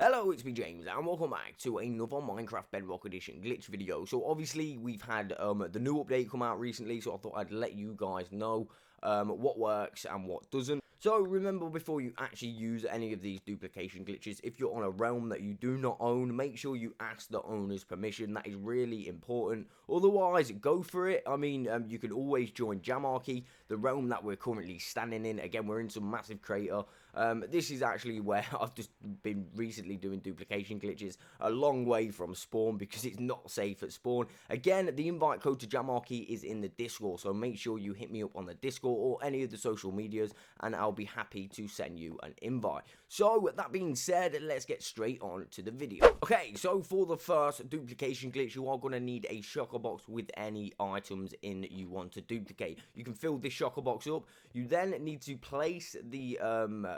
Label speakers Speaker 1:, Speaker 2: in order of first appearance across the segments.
Speaker 1: Hello, it's me James, and welcome back to another Minecraft Bedrock Edition glitch video. So obviously we've had the new update come out recently, so I thought I'd let you guys know what works and what doesn't. So remember, before you actually use any of these duplication glitches, if you're on a realm that you do not own, make sure you ask the owner's permission. That is really important. Otherwise, go for it. I mean, you can always join Jamarchy, the realm that we're currently standing in. Again, we're in some massive crater. This is actually where I've just been recently doing duplication glitches, a long way from spawn because it's not safe at spawn. Again, the invite code to Jamarchy is in the Discord, so make sure you hit me up on the Discord or any of the social medias, and I'll be happy to send you an invite. So that being said, let's get straight on to the video. Okay, so for the first duplication glitch, you are going to need a shulker box with any items in you want to duplicate. You can fill this shulker box up. You then need to place the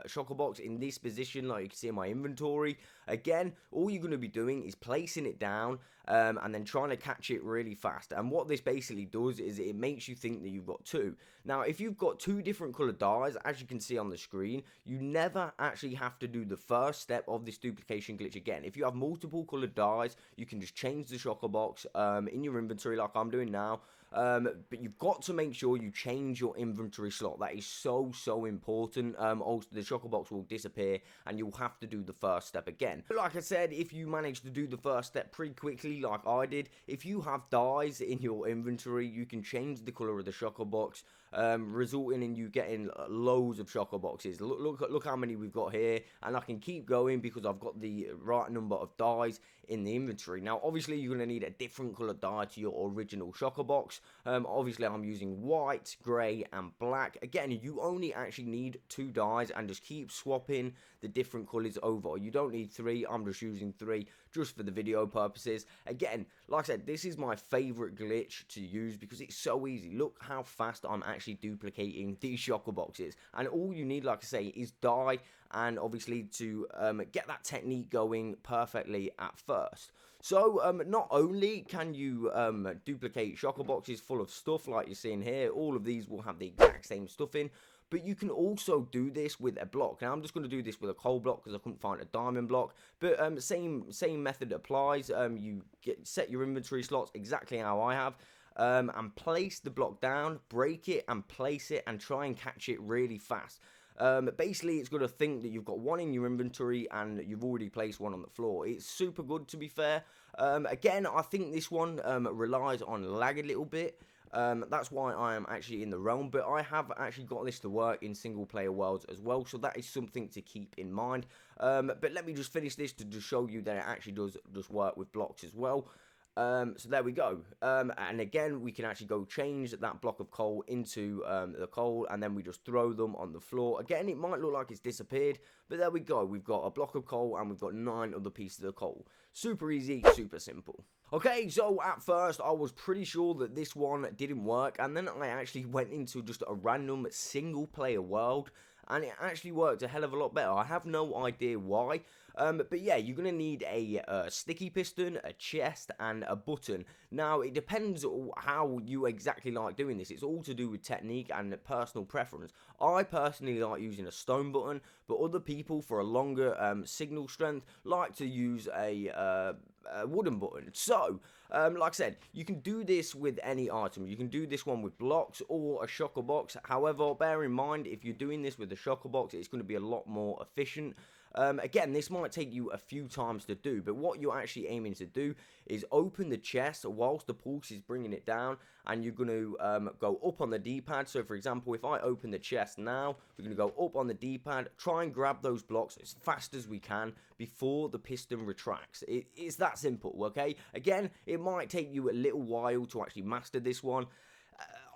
Speaker 1: shulker box in this position, like you can see in my inventory. Again, all you're going to be doing is placing it down and then trying to catch it really fast. And what this basically does is it makes you think that you've got two. Now, if you've got two different colored dies, as you can see on the screen, you never actually have to do the first step of this duplication glitch again. If you have multiple colored dies, you can just change the shulker box in your inventory like I'm doing now. But you've got to make sure you change your inventory slot. That is so important. Also, the shulker box will disappear and you'll have to do the first step again. But like I said, if you manage to do the first step pretty quickly like I did, if you have dies in your inventory, you can change the color of the shulker box, resulting in you getting loads of shulker boxes. Look how many we've got here, and I can keep going because I've got the right number of dies in the inventory. Now, obviously, you're going to need a different color die to your original shulker box. Obviously, I'm using white, grey, and black. Again, you only actually need two dies, and just keep swapping the different colors over. You don't need three. I'm just using three just for the video purposes. Again, like I said, this is my favorite glitch to use because it's so easy. Look how fast I'm actually duplicating these shulker boxes, and all you need, like I say, is die, and obviously to get that technique going perfectly at first. So not only can you duplicate shulker boxes full of stuff like you're seeing here, all of these will have the exact same stuff in, but you can also do this with a block. Now I'm just going to do this with a coal block because I couldn't find a diamond block, but same method applies. You set your inventory slots exactly how I have. And place the block down, break it and place it, and try and catch it really fast. Basically, it's going to think that you've got one in your inventory and you've already placed one on the floor. It's super good, to be fair. Again, I think this one relies on lag a little bit. That's why I am actually in the realm, but I have actually got this to work in single player worlds as well, so that is something to keep in mind. But let me just finish this to just show you that it actually does work with blocks as well. So there we go, and again we can actually go change that block of coal into the coal, and then we just throw them on the floor. Again, it might look like it's disappeared, but there we go. We've got a block of coal and we've got 9 other pieces of coal. Super easy, super simple. Okay, so at first I was pretty sure that this one didn't work, and then I actually went into just a random single player world, and it actually worked a hell of a lot better. I have no idea why. But yeah, you're going to need a sticky piston, a chest, and a button. Now, it depends how you exactly like doing this. It's all to do with technique and personal preference. I personally like using a stone button, but other people, for a longer signal strength, like to use a wooden button. So, like I said, you can do this with any item. You can do this one with blocks or a shulker box. However, bear in mind, if you're doing this with a shulker box, it's going to be a lot more efficient. Again, this might take you a few times to do, but what you're actually aiming to do is open the chest whilst the pulse is bringing it down, and you're going to go up on the D-pad. So, for example, if I open the chest now, we're going to go up on the D-pad, try and grab those blocks as fast as we can before the piston retracts. It's that simple, okay? Again, it might take you a little while to actually master this one.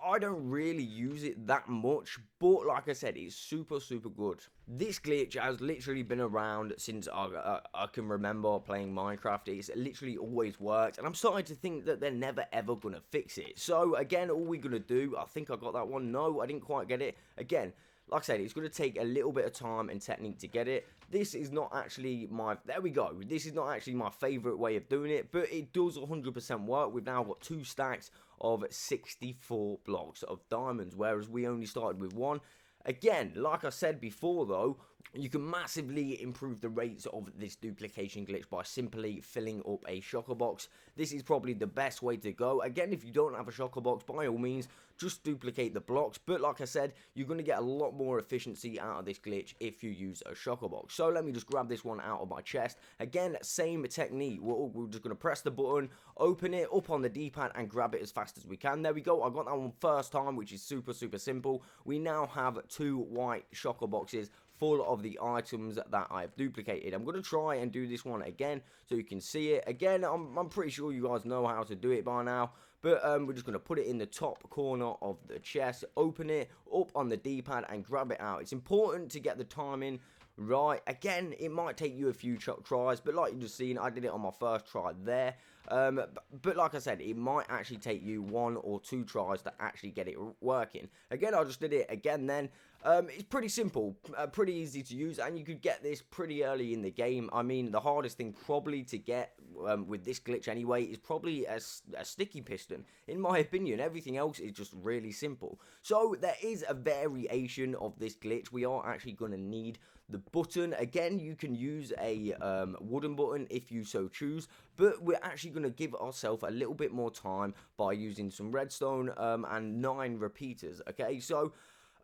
Speaker 1: I don't really use it that much, but like I said, it's super good. This glitch has literally been around since I can remember playing Minecraft. It's literally always worked, and I'm starting to think that they're never ever gonna fix it. So again, all we're gonna do, I think I got that one. No, I didn't quite get it. Again, like I said, it's going to take a little bit of time and technique to get it. This is not actually my... There we go. This is not actually my favourite way of doing it, but it does 100% work. We've now got 2 stacks of 64 blocks of diamonds, whereas we only started with 1. Again, like I said before though, you can massively improve the rates of this duplication glitch by simply filling up a shulker box. This is probably the best way to go. Again, if you don't have a shulker box, by all means, just duplicate the blocks. But like I said, you're going to get a lot more efficiency out of this glitch if you use a shulker box. So let me just grab this one out of my chest. Again, same technique. We're just going to press the button, open it up on the D-pad, and grab it as fast as we can. There we go. I got that one first time, which is super simple. We now have 2 white shulker boxes full of the items that I've duplicated. I'm going to try and do this one again so you can see it. Again, I'm pretty sure you guys know how to do it by now, but we're just going to put it in the top corner of the chest, open it up on the D-pad, and grab it out. It's important to get the timing right. Again, it might take you a few tries, but like you just seen, I did it on my first try there. But like I said, it might actually take you 1 or 2 tries to actually get it working. Again, I just did it again then. It's pretty simple, pretty easy to use, and you could get this pretty early in the game. I mean, the hardest thing probably to get with this glitch anyway is probably a sticky piston, in my opinion. Everything else is just really simple. So there is a variation of this glitch. We are actually going to need the button. Again, you can use a wooden button if you so choose, but we're actually going to give ourselves a little bit more time by using some redstone and 9 repeaters. Okay, so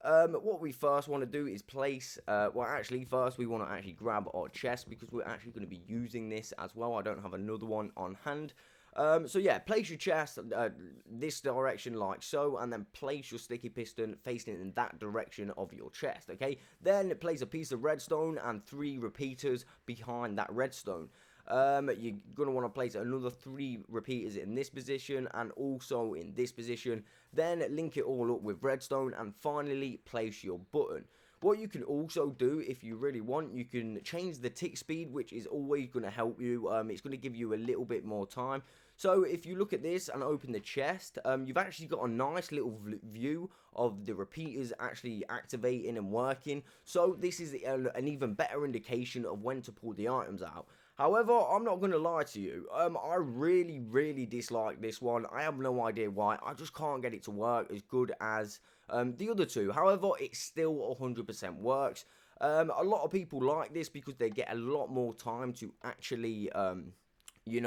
Speaker 1: what we first want to do is place, well actually first we want to actually grab our chest, because we're actually going to be using this as well. I don't have another one on hand. So yeah, place your chest this direction like so, and then place your sticky piston facing in that direction of your chest, okay? Then place a piece of redstone and 3 repeaters behind that redstone. You're going to want to place another 3 repeaters in this position and also in this position. Then link it all up with redstone, and finally place your button. What you can also do, if you really want, you can change the tick speed, which is always going to help you. It's going to give you a little bit more time. So if you look at this and open the chest, you've actually got a nice little view of the repeaters actually activating and working. So this is an even better indication of when to pull the items out. However, I'm not going to lie to you, I really dislike this one. I have no idea why. I just can't get it to work as good as the other 2. However, it still 100% works. A lot of people like this because they get a lot more time to actually you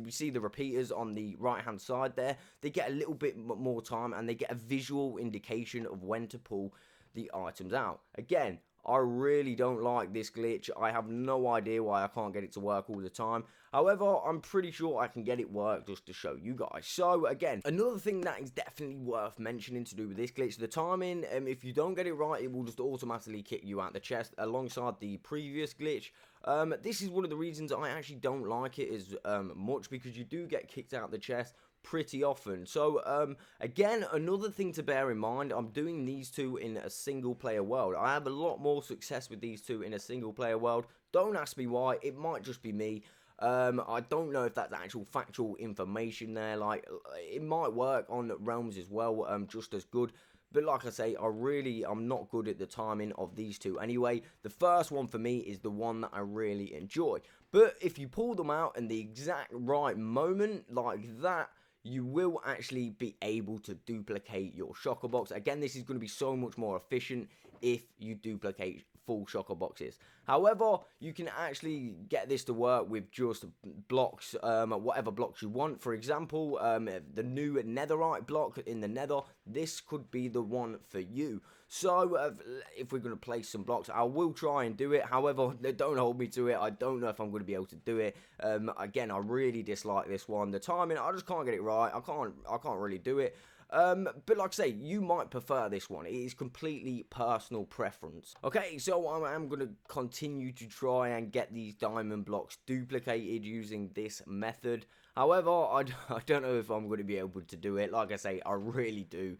Speaker 1: see the repeaters on the right hand side there. They get a little bit more time, and they get a visual indication of when to pull the items out. Again, I really don't like this glitch. I have no idea why I can't get it to work all the time. However, I'm pretty sure I can get it work just to show you guys. So again, another thing that is definitely worth mentioning to do with this glitch, the timing. If you don't get it right, it will just automatically kick you out the chest alongside the previous glitch. This is one of the reasons I actually don't like it as much, because you do get kicked out the chest pretty often. So again, another thing to bear in mind, I'm doing these 2 in a single player world. I have a lot more success with these 2 in a single player world. Don't ask me why, it might just be me. I don't know if that's actual factual information there. Like, it might work on realms as well, just as good. But like I say, I'm not good at the timing of these 2 anyway. The first one for me is the one that I really enjoy. But if you pull them out in the exact right moment, like that, you will actually be able to duplicate your shulker box. Again, this is going to be so much more efficient if you duplicate full shulker boxes. However, you can actually get this to work with just blocks, whatever blocks you want. For example, the new netherite block in the nether, this could be the one for you. So if we're going to place some blocks, I will try and do it. However, don't hold me to it. I don't know if I'm going to be able to do it. Again, I really dislike this one. The timing, I just can't get it right. I can't really do it. But like I say, you might prefer this one. It is completely personal preference. Okay, so I'm going to continue to try and get these diamond blocks duplicated using this method. However, I don't know if I'm going to be able to do it. Like I say, I really do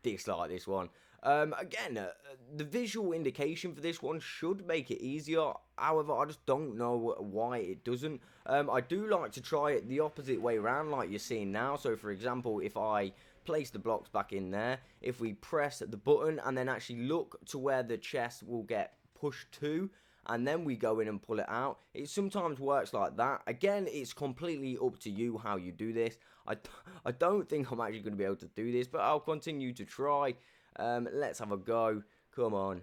Speaker 1: dislike this one. Again, the visual indication for this one should make it easier. However, I just don't know why it doesn't. I do like to try it the opposite way around, like you're seeing now. So, for example, if I place the blocks back in there, if we press the button and then actually look to where the chest will get pushed to, and then we go in and pull it out, it sometimes works like that. Again, it's completely up to you how you do this. I don't think I'm actually going to be able to do this, but I'll continue to try. Let's have a go. Come on.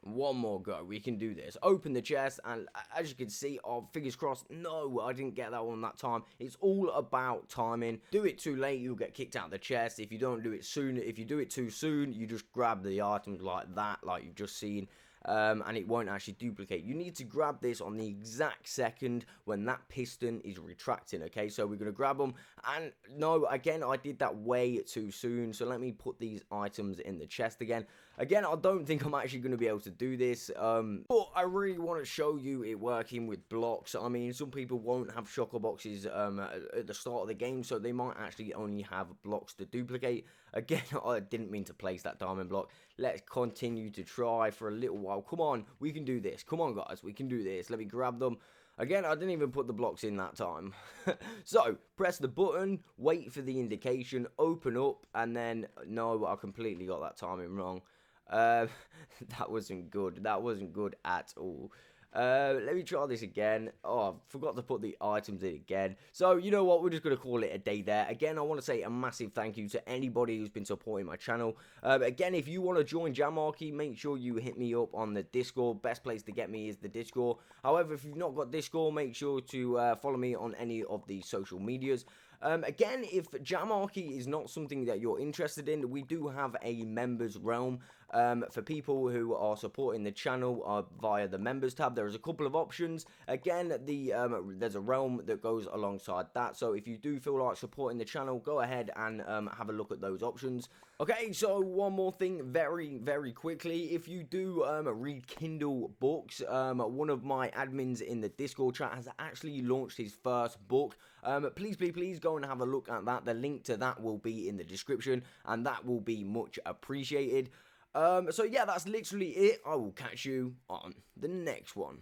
Speaker 1: One more go. We can do this. Open the chest, and as you can see, oh, fingers crossed. No, I didn't get that one that time. It's all about timing. Do it too late, you'll get kicked out of the chest. If you don't do it soon, if you do it too soon, you just grab the items like that, like you've just seen. And it won't actually duplicate. You need to grab this on the exact second when that piston is retracting, okay? So we're going to grab them, and no, again, I did that way too soon, so let me put these items in the chest again. Again, I don't think I'm actually going to be able to do this, but I really want to show you it working with blocks. I mean, some people won't have shulker boxes at the start of the game, so they might actually only have blocks to duplicate. Again, I didn't mean to place that diamond block. Let's continue to try for a little while. Come on, we can do this. Come on, guys, we can do this. Let me grab them. Again, I didn't even put the blocks in that time. So, press the button, wait for the indication, open up, and then, no, I completely got that timing wrong. That wasn't good. That wasn't good at all. Let me try this again. Oh, I forgot to put the items in again. So, you know what? We're just going to call it a day there. Again, I want to say a massive thank you to anybody who's been supporting my channel. Again, if you want to join Jamarchy, make sure you hit me up on the Discord. Best place to get me is the Discord. However, if you've not got Discord, make sure to follow me on any of the social medias. Again, if Jamarchy is not something that you're interested in, we do have a members realm for people who are supporting the channel via the members tab. There's a couple of options. Again, there's a realm that goes alongside that. So if you do feel like supporting the channel, go ahead and have a look at those options. Okay, so one more thing very, very quickly. If you do read Kindle books, one of my admins in the Discord chat has actually launched his first book. Please go and have a look at that. The link to that will be in the description, and that will be much appreciated. So yeah, that's literally it. I will catch you on the next one.